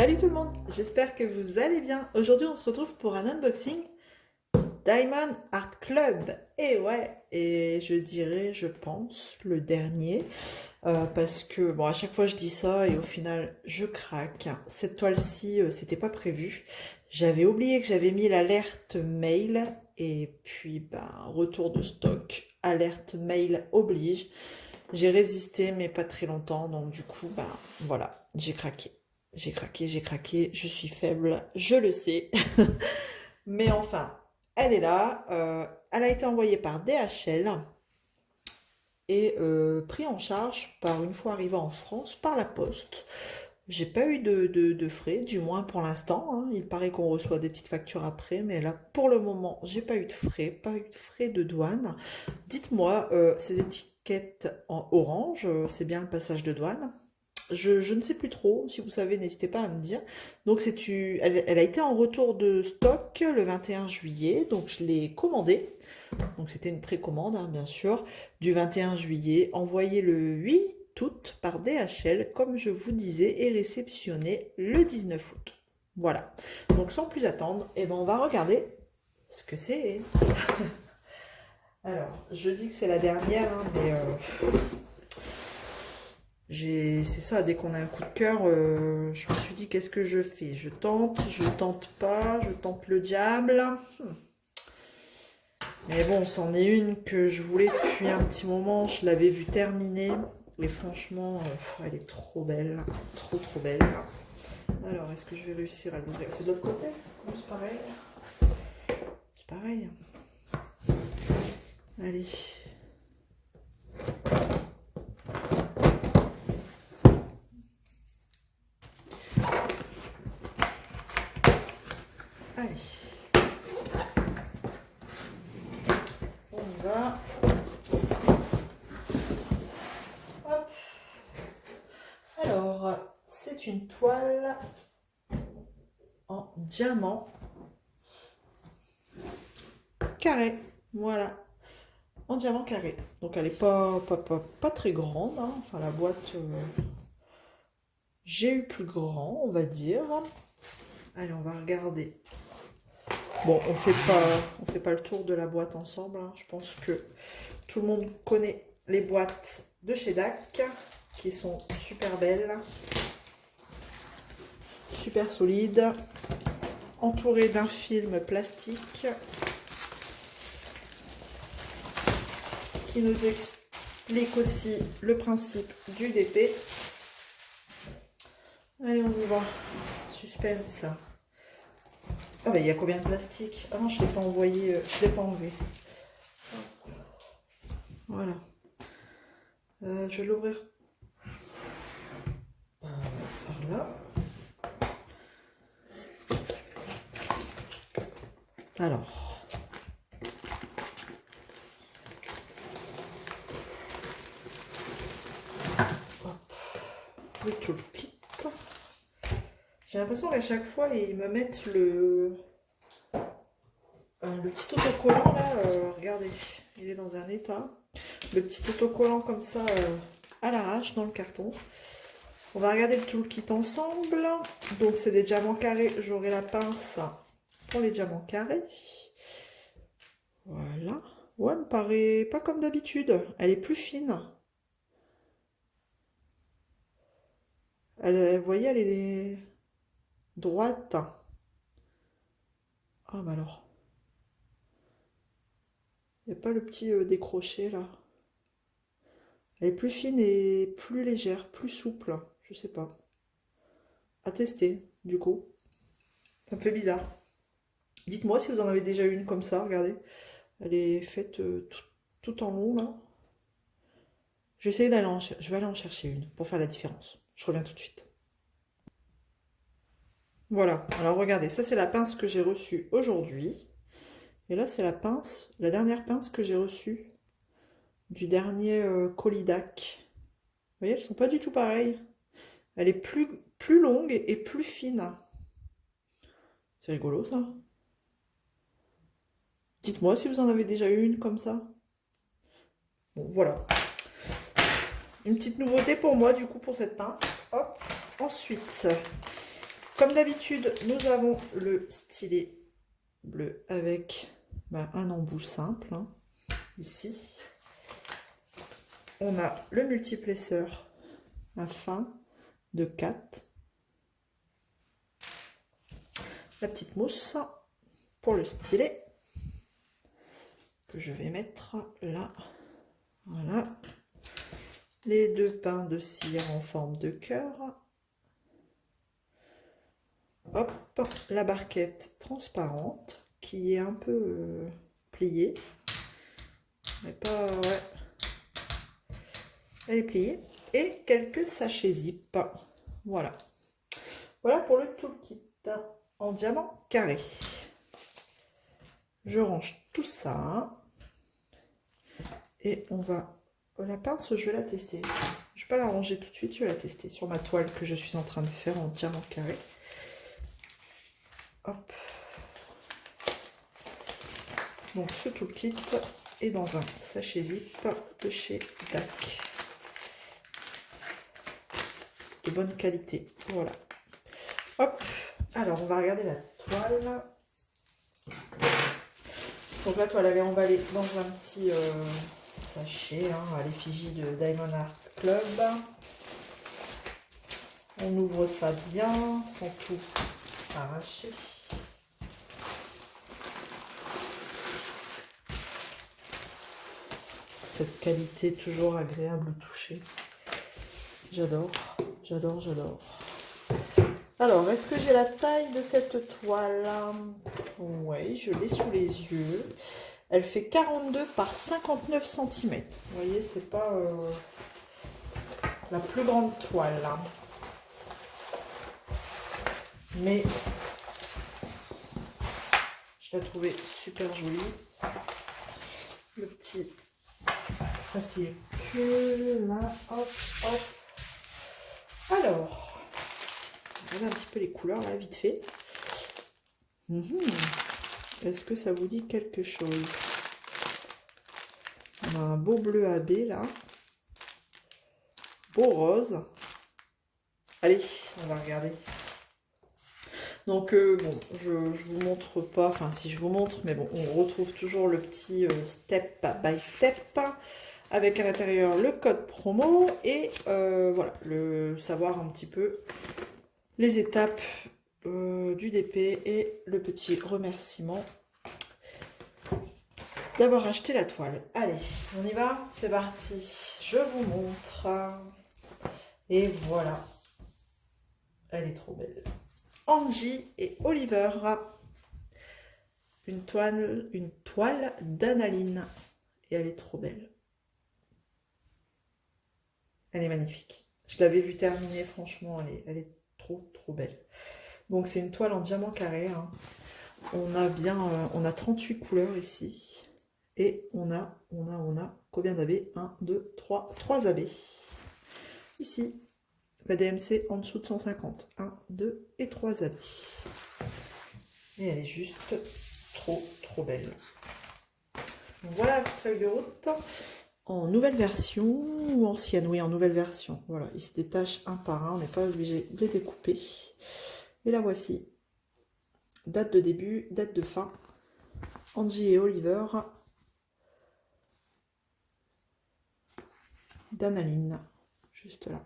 Salut tout le monde, j'espère que vous allez bien. Aujourd'hui on se retrouve pour un unboxing Diamond Art Club. Et ouais, et je dirais, je pense, le dernier. Parce que, bon, à chaque fois je dis ça et au final je craque. Cette toile-ci, c'était pas prévu. J'avais oublié que j'avais mis l'alerte mail. Et puis, ben, retour de stock, alerte mail oblige. J'ai résisté, mais pas très longtemps. Donc du coup, ben, voilà, j'ai craqué. J'ai craqué, je suis faible, je le sais. Mais enfin, elle est là. Elle a été envoyée par DHL et pris en charge par, une fois arrivée en France, par la poste. J'ai pas eu de frais, du moins pour l'instant, hein. Il paraît qu'on reçoit des petites factures après, mais là, pour le moment, j'ai pas eu de frais, pas eu de frais de douane. Dites-moi, ces étiquettes en orange, c'est bien le passage de douane? Je ne sais plus trop, si vous savez, n'hésitez pas à me dire. Donc elle a été en retour de stock le 21 juillet, donc je l'ai commandée. Donc c'était une précommande, hein, bien sûr, du 21 juillet, envoyée le 8 août par DHL, comme je vous disais, et réceptionnée le 19 août. Voilà. Donc sans plus attendre, eh ben, on va regarder ce que c'est. Alors, je dis que c'est la dernière, hein, mais c'est ça, dès qu'on a un coup de cœur, je me suis dit, qu'est-ce que je fais? Je tente pas, je tente le diable. Mais bon, c'en est une que je voulais depuis un petit moment, je l'avais vue terminée. Et franchement, elle est trop belle, trop belle. Alors, est-ce que je vais réussir à l'ouvrir? C'est de l'autre côté? Oui, c'est pareil. C'est pareil. Allez. Allez. On y va. Hop. Alors, c'est une toile en diamant carré. Voilà. En diamant carré. Donc elle est pas très grande, hein. Enfin la boîte, j'ai eu plus grand, on va dire. Allez, on va regarder. Bon, on fait pas le tour de la boîte ensemble, hein. Je pense que tout le monde connaît les boîtes de chez DAC, qui sont super belles, super solides, entourées d'un film plastique qui nous explique aussi le principe du DP. Allez, on y va. Suspense. Ah bah il y a combien de plastique? Ah non, je ne l'ai pas envoyé, je ne l'ai pas enlevé. Voilà. Je vais l'ouvrir par là. Alors. Hop. Le toolkit. J'ai l'impression qu'à chaque fois, ils me mettent le petit autocollant là. Regardez, il est dans un état. Le petit autocollant comme ça à l'arrache dans le carton. On va regarder le toolkit ensemble. Donc c'est des diamants carrés. J'aurai la pince pour les diamants carrés. Voilà. Ouais, elle me paraît pas comme d'habitude. Elle est plus fine. Vous voyez, elle est droite. Ah, bah alors. Il n'y a pas le petit décroché là. Elle est plus fine et plus légère, plus souple. Je sais pas. À tester, du coup. Ça me fait bizarre. Dites-moi si vous en avez déjà une comme ça, regardez. Elle est faite tout en long là. Je vais essayer je vais aller en chercher une pour faire la différence. Je reviens tout de suite. Voilà, alors regardez, ça c'est la pince que j'ai reçue aujourd'hui. Et là c'est la dernière pince que j'ai reçue du dernier colis DAC. Vous voyez, elles sont pas du tout pareilles. Elle est plus longue et plus fine. C'est rigolo ça. Dites-moi si vous en avez déjà eu une comme ça. Bon, voilà. Une petite nouveauté pour moi, du coup, pour cette pince. Hop. Ensuite, Comme d'habitude, nous avons le stylet bleu avec un embout simple, hein, ici. On a le multiplesseur à fin de 4. La petite mousse pour le stylet que je vais mettre là. Voilà. Les deux pains de cire en forme de cœur. Hop, la barquette transparente qui est un peu pliée. Mais pas... Ouais. Elle est pliée. Et quelques sachets zip. Voilà. Voilà pour le toolkit en diamant carré. Je range tout ça. Et on va... La pince, je vais la tester. Je ne vais pas la ranger tout de suite, je vais la tester sur ma toile que je suis en train de faire en diamant carré. Hop. Donc ce toolkit est dans un sachet zip de chez DAC. De bonne qualité. Voilà. Hop. Alors on va regarder la toile. Donc la toile elle est emballée dans un petit sachet à l'effigie de Diamond Art Club. On ouvre ça bien sans tout arracher. Cette qualité toujours agréable au toucher. J'adore, j'adore, j'adore. Alors, est-ce que j'ai la taille de cette toile? Oui, je l'ai sous les yeux. Elle fait 42 par 59 cm. Vous voyez, c'est pas la plus grande toile. Mais je l'ai trouvée super jolie. Le petit fascicule, là, hop, hop. Alors, regardez un petit peu les couleurs, là, vite fait. Est-ce que ça vous dit quelque chose? On a un beau bleu AB, là. Beau rose. Allez, on va regarder. Donc, bon, je vous montre pas, enfin, si je vous montre, mais bon, on retrouve toujours le petit step by step, avec à l'intérieur le code promo, et voilà, le savoir un petit peu les étapes du DP, et le petit remerciement d'avoir acheté la toile. Allez, on y va, c'est parti, je vous montre, et voilà, elle est trop belle. Angie et Oliver, une toile d'analine, et elle est trop belle. Elle est magnifique. Je l'avais vue terminée, franchement, elle est trop belle. Donc c'est une toile en diamant carré. On a 38 couleurs ici, et on a combien d'AB? 1, 2, 3 AB. Ici. La DMC en dessous de 150. 1, 2 et 3 habits. Et elle est juste trop belle. Donc voilà la petite feuille de route. En nouvelle version ou ancienne? Oui, en nouvelle version. Voilà, ils se détachent un par un. On n'est pas obligé de les découper. Et la voici. Date de début, date de fin. Angie et Oliver. d'Analine. Juste là.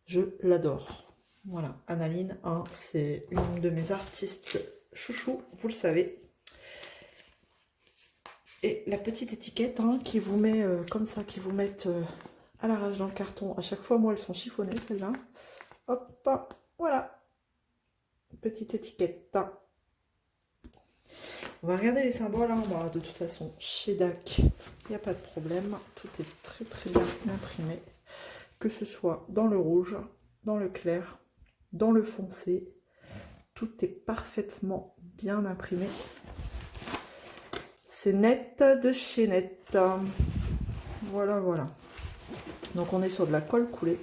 Je l'adore. Voilà, Analine, hein, c'est une de mes artistes chouchou, vous le savez. Et la petite étiquette hein, qui vous met comme ça, qui vous met à l'arrache dans le carton. À chaque fois, moi, elles sont chiffonnées, celles-là. Hop, voilà. Petite étiquette. On va regarder les symboles. Hein. Bah, de toute façon, chez DAC, il n'y a pas de problème. Tout est très bien imprimé. Que ce soit dans le rouge, dans le clair, dans le foncé. Tout est parfaitement bien imprimé. C'est net de chez net. Voilà, voilà. Donc on est sur de la colle coulée.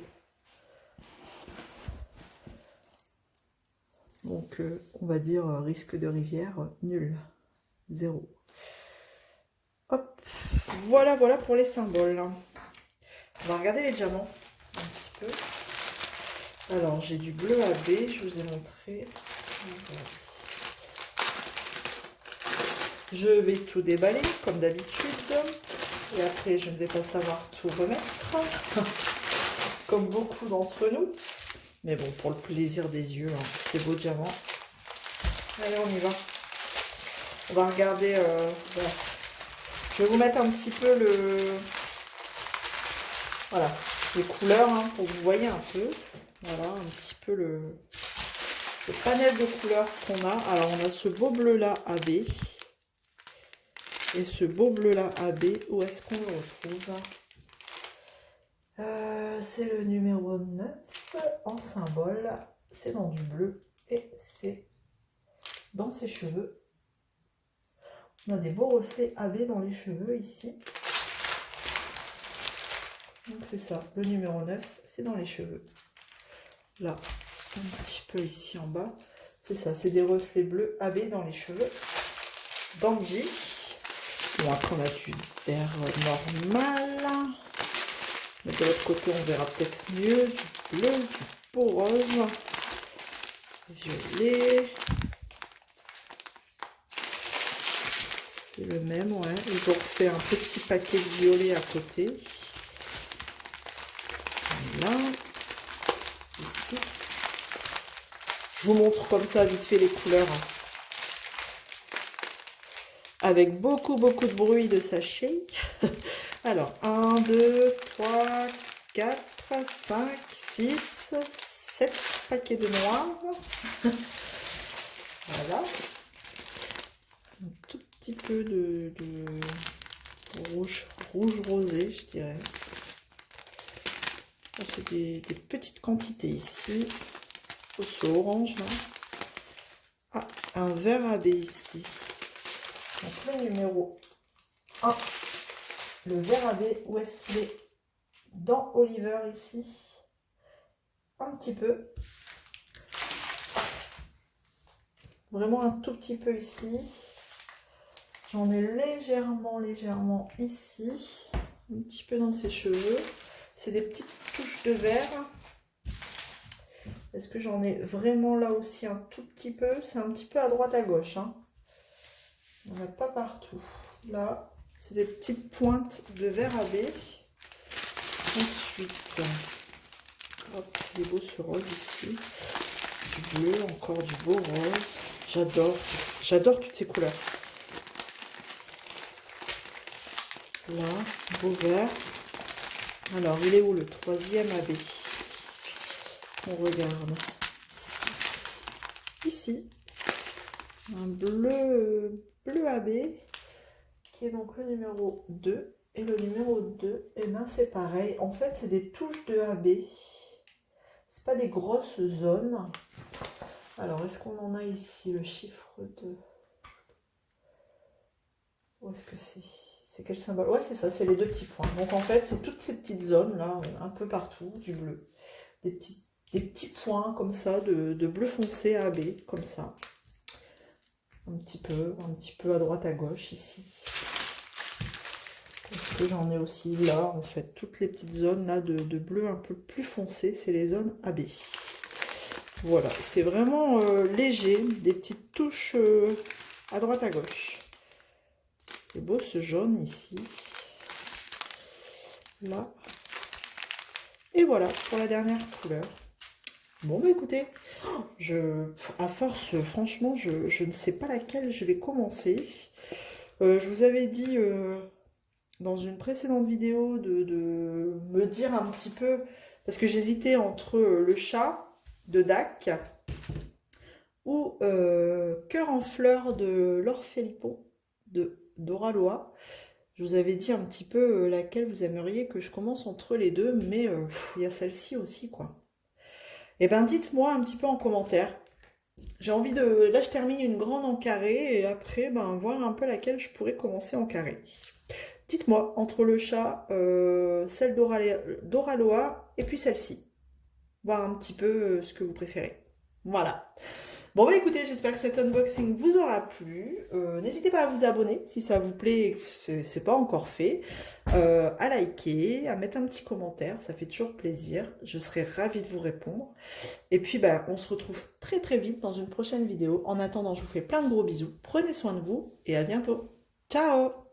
Donc on va dire risque de rivière nul. 0. Hop. Voilà, voilà pour les symboles. On va regarder les diamants un petit peu. Alors, j'ai du bleu AB, je vous ai montré. Je vais tout déballer, comme d'habitude. Et après, je ne vais pas savoir tout remettre, comme beaucoup d'entre nous. Mais bon, pour le plaisir des yeux, hein, c'est beau diamant. Allez, on y va. On va regarder... voilà. Je vais vous mettre un petit peu voilà, les couleurs, hein, pour que vous voyez un peu. Voilà, un petit peu le panel de couleurs qu'on a. Alors, on a ce beau bleu-là AB. Et ce beau bleu-là AB, où est-ce qu'on le retrouve? C'est le numéro 9 en symbole. C'est dans du bleu et c'est dans ses cheveux. On a des beaux reflets AB dans les cheveux ici. Donc c'est ça, le numéro 9, c'est dans les cheveux. Là, un petit peu ici en bas. C'est ça, c'est des reflets bleus AB dans les cheveux. d'Angie. Bon, après on a du vert normal. Mais de l'autre côté, on verra peut-être mieux. Du bleu, du beau rose. Violet. C'est le même, ouais. Ils ont fait un petit paquet de violet à côté. Voilà. Ici. Je vous montre comme ça vite fait les couleurs. Avec beaucoup de bruit de sachet. Alors, 1, 2, 3, 4, 5, 6, 7 paquets de noir. Voilà. Un tout petit peu de rouge rosé, je dirais. C'est des petites quantités ici. Ce orange là. Ah, un vert AB ici. Donc le numéro 1. Le vert AB, où est-ce qu'il est? Dans Oliver ici. Un petit peu. Vraiment un tout petit peu ici. J'en ai légèrement ici. Un petit peu dans ses cheveux. C'est des petites touches de vert. Est-ce que j'en ai vraiment là aussi un tout petit peu? C'est un petit peu à droite à gauche. Hein. On n'a pas partout. Là, c'est des petites pointes de vert AB. Ensuite, hop, il est beau ce rose ici. Du bleu, encore du beau rose. J'adore toutes ces couleurs. Là, beau vert. Alors, il est où le troisième AB? On regarde. Ici. Un bleu AB, qui est donc le numéro 2. Et le numéro 2, et ben c'est pareil. En fait, c'est des touches de AB. C'est pas des grosses zones. Alors, est-ce qu'on en a ici le chiffre de... Où est-ce que c'est? C'est quel symbole? Ouais, c'est ça, c'est les deux petits points. Donc, en fait, c'est toutes ces petites zones là, un peu partout, du bleu. Des petits points comme ça, de bleu foncé à AB, comme ça. Un petit peu à droite, à gauche, ici. Est-ce que j'en ai aussi là, en fait, toutes les petites zones là de bleu un peu plus foncé, c'est les zones AB. Voilà, c'est vraiment léger, des petites touches à droite, à gauche. C'est beau ce jaune ici. Là. Et voilà, pour la dernière couleur. Bon, bah écoutez, à force, franchement, je ne sais pas laquelle je vais commencer. Je vous avais dit dans une précédente vidéo de me dire un petit peu, parce que j'hésitais entre le chat de Dac ou Cœur en fleurs de Laure Philippon de Dora Loa. Je vous avais dit un petit peu laquelle vous aimeriez que je commence entre les deux, mais il y a celle-ci aussi, quoi. Eh ben, dites-moi un petit peu en commentaire. J'ai envie de... Là, je termine une grande en carré et après, ben, voir un peu laquelle je pourrais commencer en carré. Dites-moi, entre le chat, celle Dora Loa et puis celle-ci. Voir un petit peu ce que vous préférez. Voilà. Bon bah écoutez, j'espère que cet unboxing vous aura plu. N'hésitez pas à vous abonner si ça vous plaît et que c'est pas encore fait. À liker, à mettre un petit commentaire, ça fait toujours plaisir. Je serai ravie de vous répondre. Et puis bah on se retrouve très très vite dans une prochaine vidéo. En attendant, je vous fais plein de gros bisous. Prenez soin de vous et à bientôt. Ciao!